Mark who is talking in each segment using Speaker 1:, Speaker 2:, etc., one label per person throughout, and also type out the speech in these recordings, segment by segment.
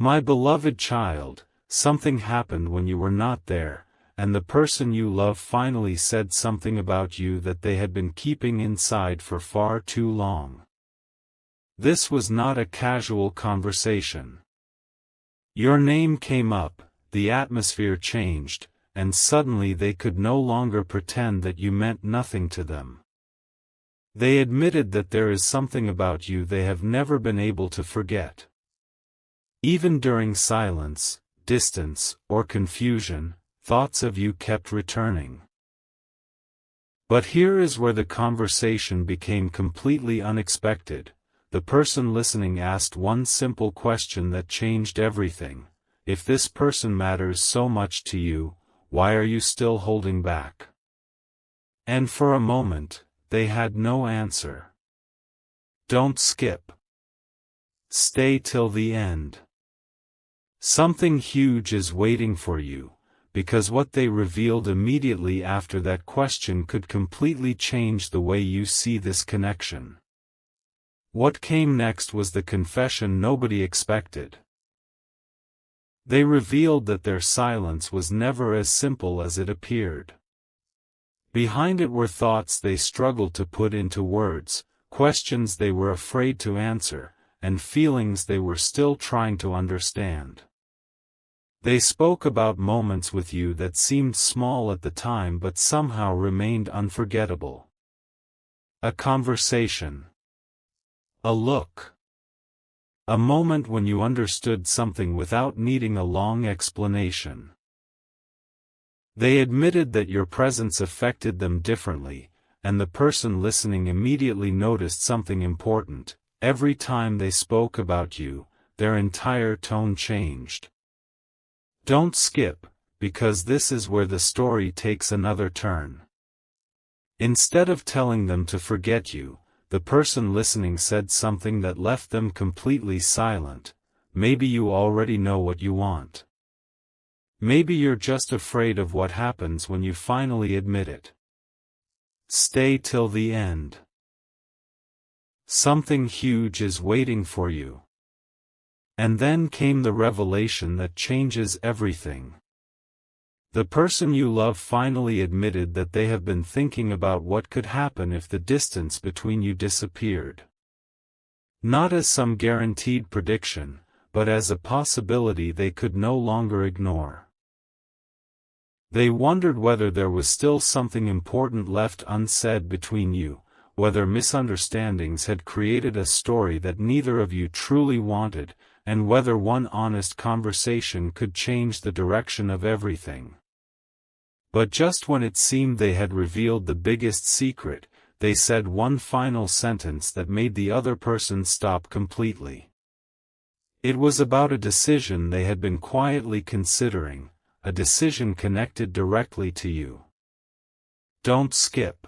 Speaker 1: My beloved child, something happened when you were not there, and the person you love finally said something about you that they had been keeping inside for far too long. This was not a casual conversation. Your name came up, the atmosphere changed, and suddenly they could no longer pretend that you meant nothing to them. They admitted that there is something about you they have never been able to forget. Even during silence, distance, or confusion, thoughts of you kept returning. But here is where the conversation became completely unexpected. The person listening asked one simple question that changed everything. If this person matters so much to you, why are you still holding back? And for a moment, they had no answer. Don't skip. Stay till the end. Something huge is waiting for you, because what they revealed immediately after that question could completely change the way you see this connection. What came next was the confession nobody expected. They revealed that their silence was never as simple as it appeared. Behind it were thoughts they struggled to put into words, questions they were afraid to answer, and feelings they were still trying to understand. They spoke about moments with you that seemed small at the time but somehow remained unforgettable. A conversation. A look. A moment when you understood something without needing a long explanation. They admitted that your presence affected them differently, and the person listening immediately noticed something important. Every time they spoke about you, their entire tone changed. Don't skip, because this is where the story takes another turn. Instead of telling them to forget you, the person listening said something that left them completely silent. Maybe you already know what you want. Maybe you're just afraid of what happens when you finally admit it. Stay till the end. Something huge is waiting for you. And then came the revelation that changes everything. The person you love finally admitted that they have been thinking about what could happen if the distance between you disappeared. Not as some guaranteed prediction, but as a possibility they could no longer ignore. They wondered whether there was still something important left unsaid between you, whether misunderstandings had created a story that neither of you truly wanted, and whether one honest conversation could change the direction of everything. But just when it seemed they had revealed the biggest secret, they said one final sentence that made the other person stop completely. It was about a decision they had been quietly considering, a decision connected directly to you. Don't skip.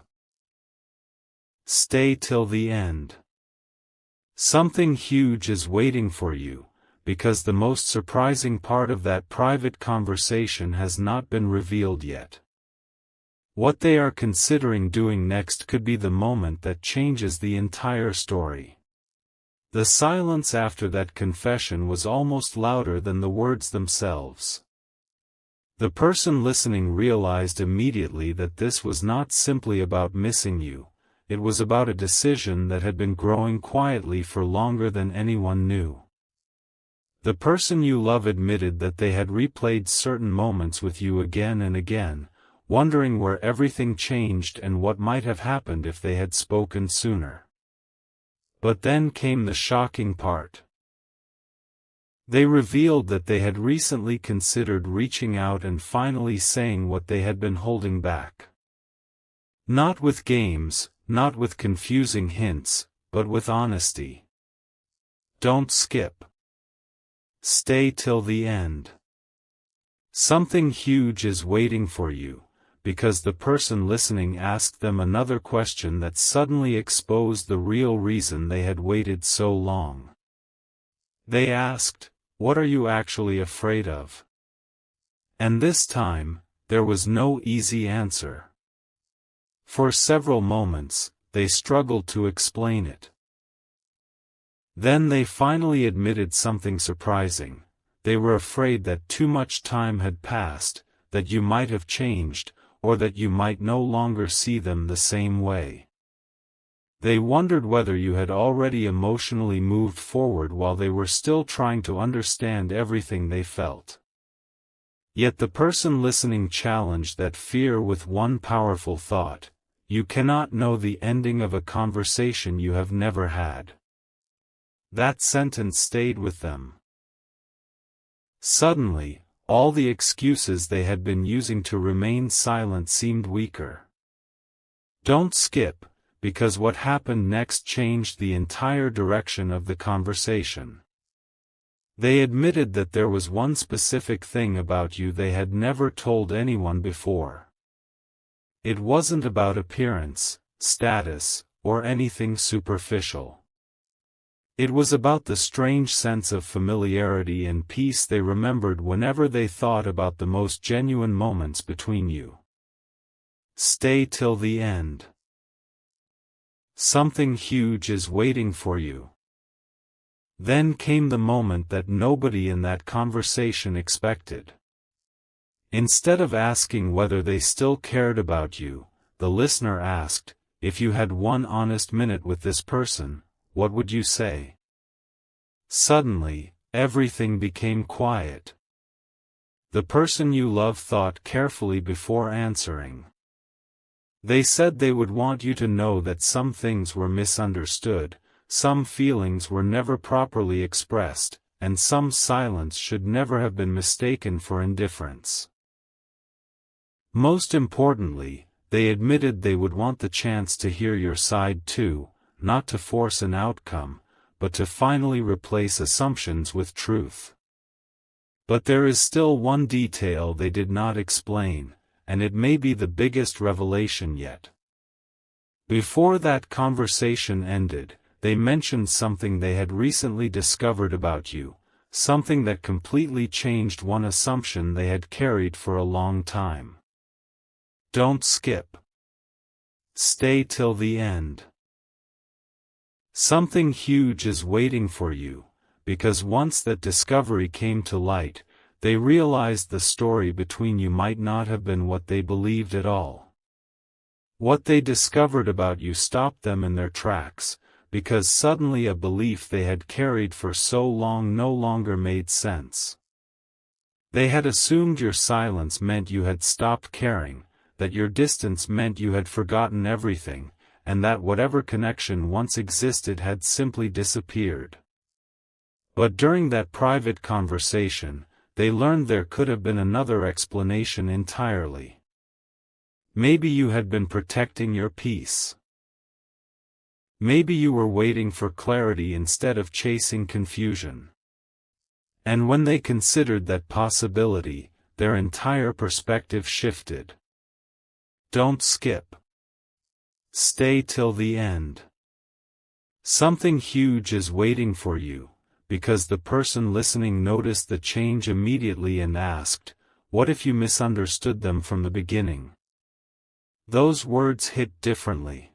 Speaker 1: Stay till the end. Something huge is waiting for you, because the most surprising part of that private conversation has not been revealed yet. What they are considering doing next could be the moment that changes the entire story. The silence after that confession was almost louder than the words themselves. The person listening realized immediately that this was not simply about missing you, it was about a decision that had been growing quietly for longer than anyone knew. The person you love admitted that they had replayed certain moments with you again and again, wondering where everything changed and what might have happened if they had spoken sooner. But then came the shocking part. They revealed that they had recently considered reaching out and finally saying what they had been holding back. Not with games, not with confusing hints, but with honesty. Don't skip. Stay till the end. Something huge is waiting for you, because the person listening asked them another question that suddenly exposed the real reason they had waited so long. They asked, "What are you actually afraid of?" And this time, there was no easy answer. For several moments, they struggled to explain it. Then they finally admitted something surprising. they were afraid that too much time had passed, that you might have changed, or that you might no longer see them the same way. They wondered whether you had already emotionally moved forward while they were still trying to understand everything they felt. Yet the person listening challenged that fear with one powerful thought: you cannot know the ending of a conversation you have never had. That sentence stayed with them. Suddenly, all the excuses they had been using to remain silent seemed weaker. Don't skip, because what happened next changed the entire direction of the conversation. They admitted that there was one specific thing about you they had never told anyone before. It wasn't about appearance, status, or anything superficial. It was about the strange sense of familiarity and peace they remembered whenever they thought about the most genuine moments between you. Stay till the end. Something huge is waiting for you. Then came the moment that nobody in that conversation expected. Instead of asking whether they still cared about you, the listener asked, if you had one honest minute with this person, what would you say? Suddenly, everything became quiet. The person you love thought carefully before answering. They said they would want you to know that some things were misunderstood, some feelings were never properly expressed, and some silence should never have been mistaken for indifference. Most importantly, they admitted they would want the chance to hear your side too, not to force an outcome, but to finally replace assumptions with truth. But there is still one detail they did not explain, and it may be the biggest revelation yet. Before that conversation ended, they mentioned something they had recently discovered about you, something that completely changed one assumption they had carried for a long time. Don't skip. Stay till the end. Something huge is waiting for you, because once that discovery came to light, they realized the story between you might not have been what they believed at all. What they discovered about you stopped them in their tracks, because suddenly a belief they had carried for so long no longer made sense. They had assumed your silence meant you had stopped caring, that your distance meant you had forgotten everything, and that whatever connection once existed had simply disappeared. But during that private conversation, they learned there could have been another explanation entirely. Maybe you had been protecting your peace. Maybe you were waiting for clarity instead of chasing confusion. And when they considered that possibility, their entire perspective shifted. Don't skip. Stay till the end. Something huge is waiting for you, because the person listening noticed the change immediately and asked, what if you misunderstood them from the beginning? Those words hit differently.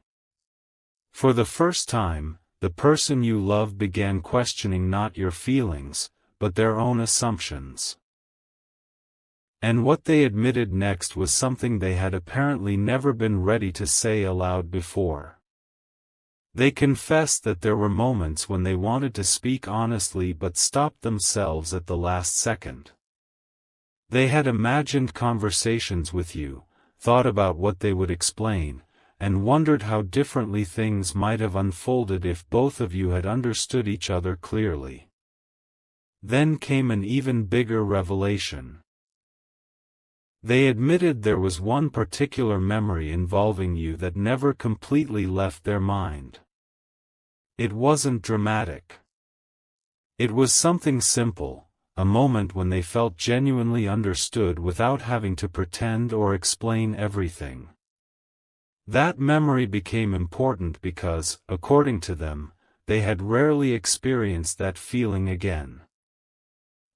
Speaker 1: For the first time, the person you love began questioning not your feelings, but their own assumptions. And what they admitted next was something they had apparently never been ready to say aloud before. They confessed that there were moments when they wanted to speak honestly but stopped themselves at the last second. They had imagined conversations with you, thought about what they would explain, and wondered how differently things might have unfolded if both of you had understood each other clearly. Then came an even bigger revelation. They admitted there was one particular memory involving you that never completely left their mind. It wasn't dramatic. It was something simple, a moment when they felt genuinely understood without having to pretend or explain everything. That memory became important because, according to them, they had rarely experienced that feeling again.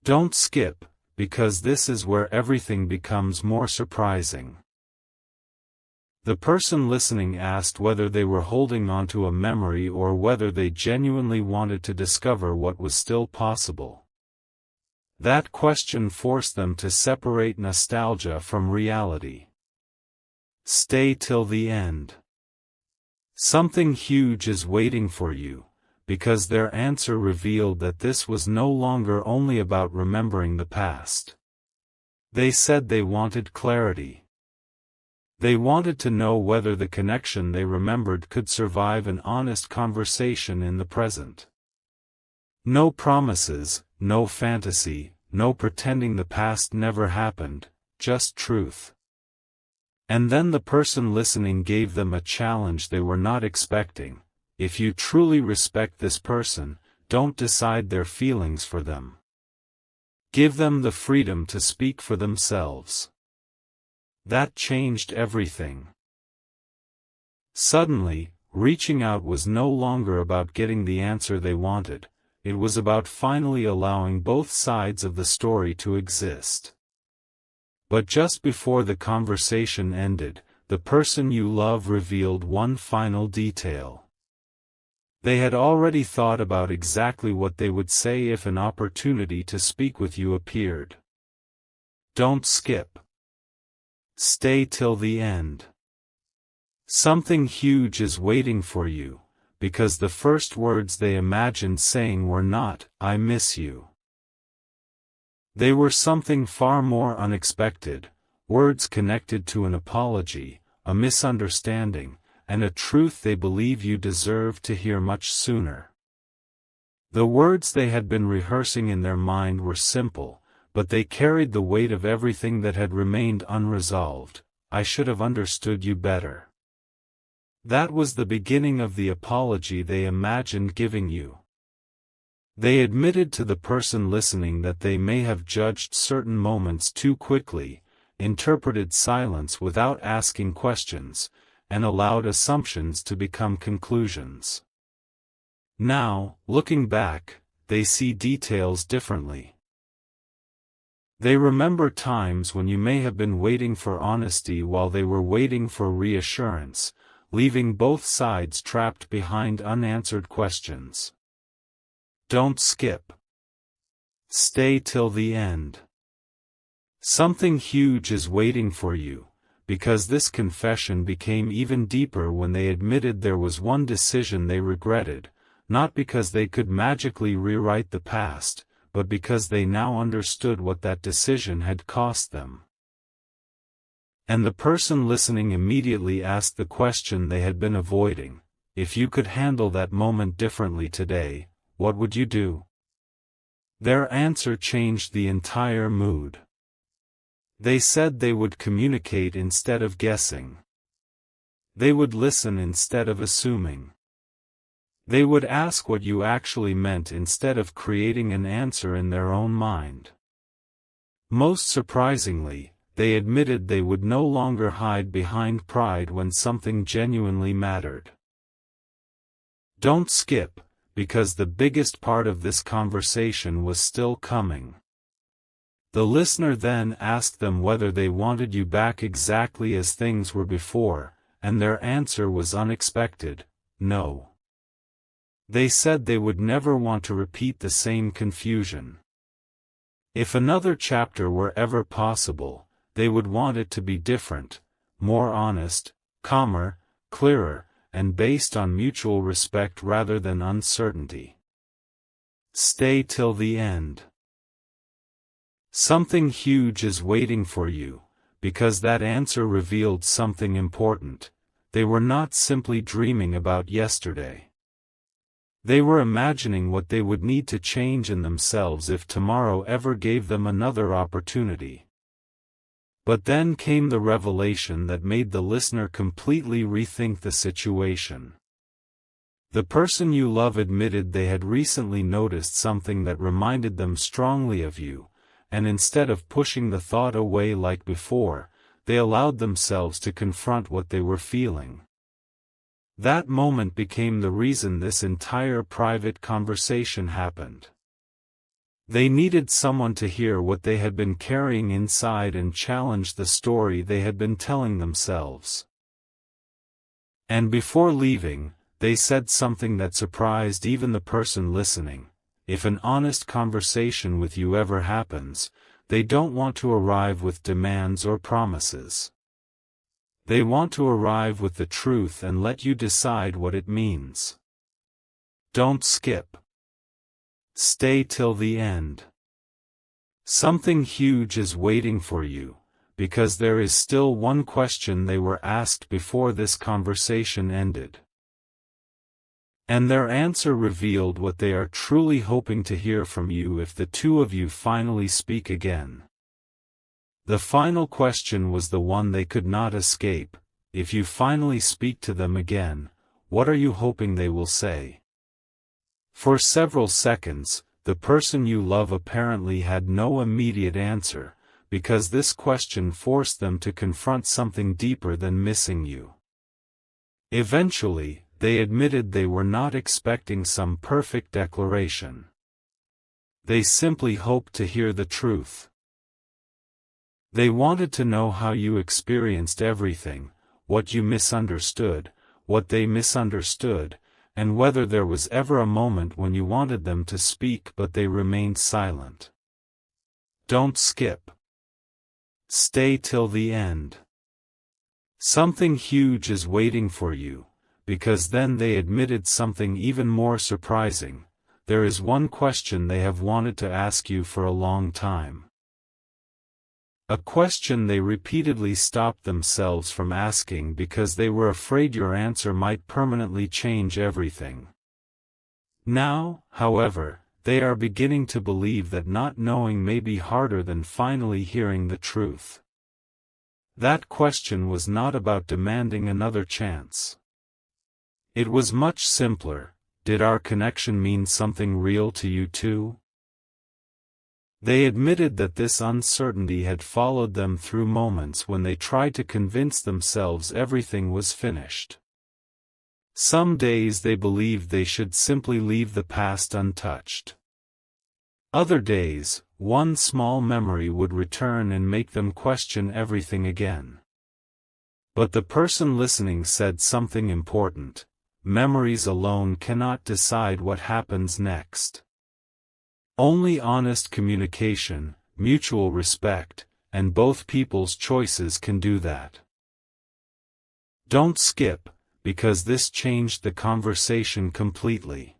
Speaker 1: Don't skip, because this is where everything becomes more surprising. The person listening asked whether they were holding on to a memory or whether they genuinely wanted to discover what was still possible. That question forced them to separate nostalgia from reality. Stay till the end. Something huge is waiting for you, because their answer revealed that this was no longer only about remembering the past. They said they wanted clarity. They wanted to know whether the connection they remembered could survive an honest conversation in the present. No promises, no fantasy, no pretending the past never happened, just truth. And then the person listening gave them a challenge they were not expecting. If you truly respect this person, don't decide their feelings for them. Give them the freedom to speak for themselves. That changed everything. Suddenly, reaching out was no longer about getting the answer they wanted. It was about finally allowing both sides of the story to exist. But just before the conversation ended, the person you love revealed one final detail. They had already thought about exactly what they would say if an opportunity to speak with you appeared. Don't skip. Stay till the end. Something huge is waiting for you, because the first words they imagined saying were not, "I miss you." They were something far more unexpected, words connected to an apology, a misunderstanding, and a truth they believe you deserve to hear much sooner. The words they had been rehearsing in their mind were simple, but they carried the weight of everything that had remained unresolved. "I should have understood you better." That was the beginning of the apology they imagined giving you. They admitted to the person listening that they may have judged certain moments too quickly, interpreted silence without asking questions, and allowed assumptions to become conclusions. Now, looking back, they see details differently. They remember times when you may have been waiting for honesty while they were waiting for reassurance, leaving both sides trapped behind unanswered questions. Don't skip. Stay till the end. Something huge is waiting for you, because this confession became even deeper when they admitted there was one decision they regretted, not because they could magically rewrite the past, but because they now understood what that decision had cost them. And the person listening immediately asked the question they had been avoiding: if you could handle that moment differently today, what would you do? Their answer changed the entire mood. They said they would communicate instead of guessing. They would listen instead of assuming. They would ask what you actually meant instead of creating an answer in their own mind. Most surprisingly, they admitted they would no longer hide behind pride when something genuinely mattered. Don't skip, because the biggest part of this conversation was still coming. The listener then asked them whether they wanted you back exactly as things were before, and their answer was unexpected: no. They said they would never want to repeat the same confusion. If another chapter were ever possible, they would want it to be different, more honest, calmer, clearer, and based on mutual respect rather than uncertainty. Stay till the end. Something huge is waiting for you, because that answer revealed something important. They were not simply dreaming about yesterday. They were imagining what they would need to change in themselves if tomorrow ever gave them another opportunity. But then came the revelation that made the listener completely rethink the situation. The person you love admitted they had recently noticed something that reminded them strongly of you, and instead of pushing the thought away like before, they allowed themselves to confront what they were feeling. That moment became the reason this entire private conversation happened. They needed someone to hear what they had been carrying inside and challenge the story they had been telling themselves. And before leaving, they said something that surprised even the person listening. if an honest conversation with you ever happens, they don't want to arrive with demands or promises. They want to arrive with the truth and let you decide what it means. Don't skip. Stay till the end. Something huge is waiting for you, because there is still one question they were asked before this conversation ended. And their answer revealed what they are truly hoping to hear from you if the two of you finally speak again. The final question was the one they could not escape: if you finally speak to them again, what are you hoping they will say? For several seconds, the person you love apparently had no immediate answer, because this question forced them to confront something deeper than missing you. Eventually, they admitted they were not expecting some perfect declaration. They simply hoped to hear the truth. They wanted to know how you experienced everything, what you misunderstood, what they misunderstood, and whether there was ever a moment when you wanted them to speak but they remained silent. Don't skip. Stay till the end. Something huge is waiting for you, because then they admitted something even more surprising: there is one question they have wanted to ask you for a long time. A question they repeatedly stopped themselves from asking because they were afraid your answer might permanently change everything. Now, however, they are beginning to believe that not knowing may be harder than finally hearing the truth. That question was not about demanding another chance. It was much simpler: did our connection mean something real to you too? They admitted that this uncertainty had followed them through moments when they tried to convince themselves everything was finished. Some days they believed they should simply leave the past untouched. Other days, one small memory would return and make them question everything again. But the person listening said something important: memories alone cannot decide what happens next. Only honest communication, mutual respect, and both people's choices can do that. Don't skip, because this changed the conversation completely.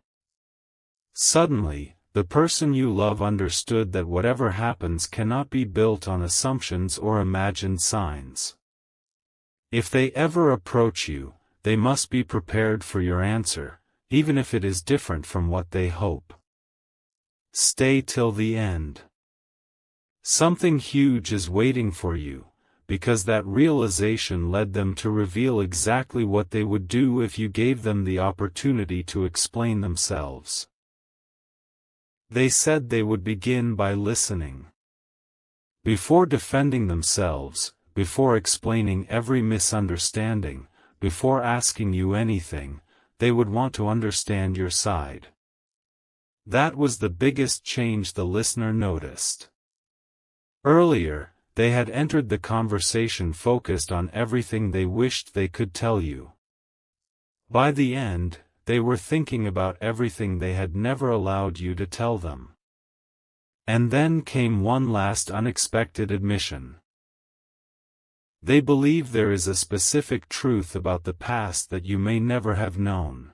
Speaker 1: Suddenly, the person you love understood that whatever happens cannot be built on assumptions or imagined signs. If they ever approach you, they must be prepared for your answer, even if it is different from what they hope. Stay till the end. Something huge is waiting for you, because that realization led them to reveal exactly what they would do if you gave them the opportunity to explain themselves. They said they would begin by listening. Before defending themselves, before explaining every misunderstanding, before asking you anything, they would want to understand your side. That was the biggest change the listener noticed. Earlier, they had entered the conversation focused on everything they wished they could tell you. By the end, they were thinking about everything they had never allowed you to tell them. And then came one last unexpected admission. They believe there is a specific truth about the past that you may never have known.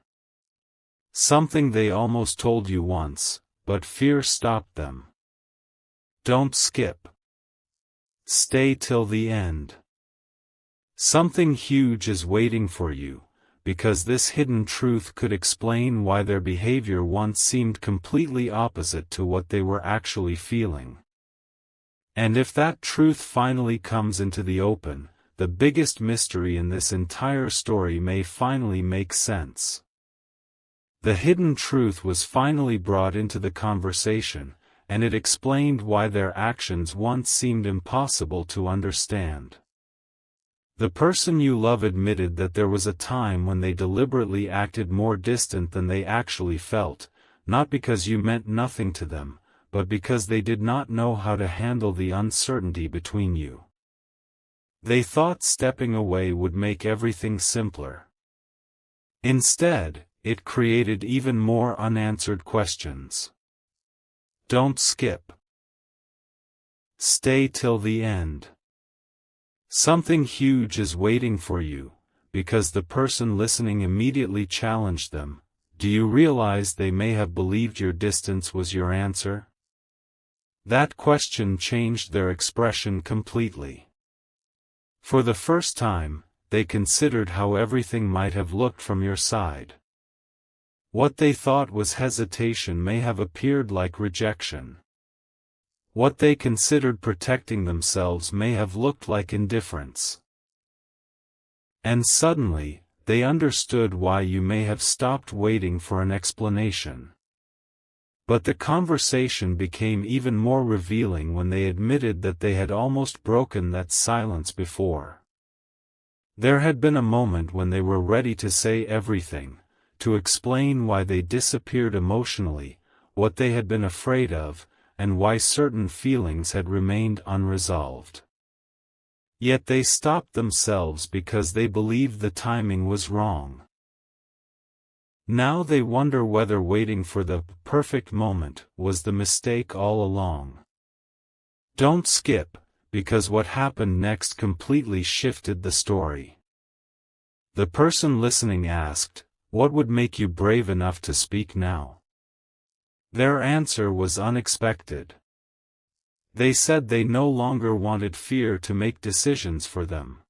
Speaker 1: Something they almost told you once, but fear stopped them. Don't skip. Stay till the end. Something huge is waiting for you, because this hidden truth could explain why their behavior once seemed completely opposite to what they were actually feeling. And if that truth finally comes into the open, the biggest mystery in this entire story may finally make sense. The hidden truth was finally brought into the conversation, and it explained why their actions once seemed impossible to understand. The person you love admitted that there was a time when they deliberately acted more distant than they actually felt, not because you meant nothing to them, but because they did not know how to handle the uncertainty between you. They thought stepping away would make everything simpler. Instead, it created even more unanswered questions. Don't skip. Stay till the end. Something huge is waiting for you, because the person listening immediately challenged them. Do you realize they may have believed your distance was your answer? That question changed their expression completely. For the first time, they considered how everything might have looked from your side. What they thought was hesitation may have appeared like rejection. What they considered protecting themselves may have looked like indifference. And suddenly, they understood why you may have stopped waiting for an explanation. But the conversation became even more revealing when they admitted that they had almost broken that silence before. There had been a moment when they were ready to say everything, to explain why they disappeared emotionally, what they had been afraid of, and why certain feelings had remained unresolved. Yet they stopped themselves because they believed the timing was wrong. Now they wonder whether waiting for the perfect moment was the mistake all along. Don't skip, because what happened next completely shifted the story. The person listening asked, "What would make you brave enough to speak now?" Their answer was unexpected. They said they no longer wanted fear to make decisions for them.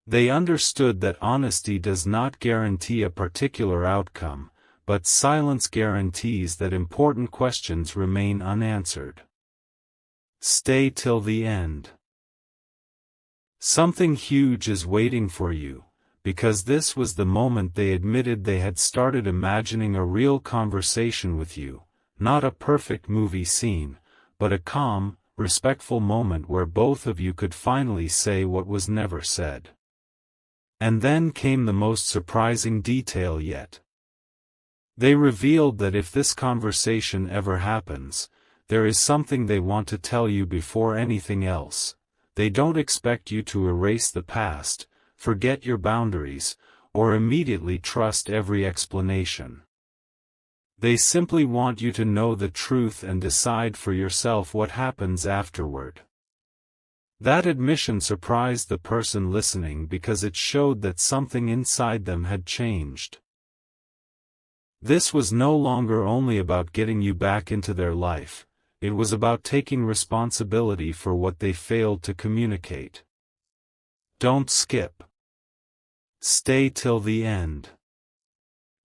Speaker 1: They understood that honesty does not guarantee a particular outcome, but silence guarantees that important questions remain unanswered. Stay till the end. Something huge is waiting for you, because this was the moment they admitted they had started imagining a real conversation with you, not a perfect movie scene, but a calm, respectful moment where both of you could finally say what was never said. And then came the most surprising detail yet. They revealed that if this conversation ever happens, there is something they want to tell you before anything else. They don't expect you to erase the past, forget your boundaries, or immediately trust every explanation. They simply want you to know the truth and decide for yourself what happens afterward. That admission surprised the person listening because it showed that something inside them had changed. This was no longer only about getting you back into their life, it was about taking responsibility for what they failed to communicate. Don't skip. Stay till the end.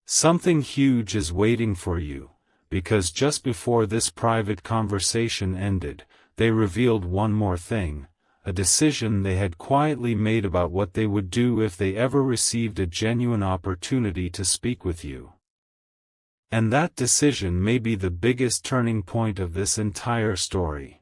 Speaker 1: Something huge is waiting for you, because just before this private conversation ended, they revealed one more thing, a decision they had quietly made about what they would do if they ever received a genuine opportunity to speak with you. And that decision may be the biggest turning point of this entire story.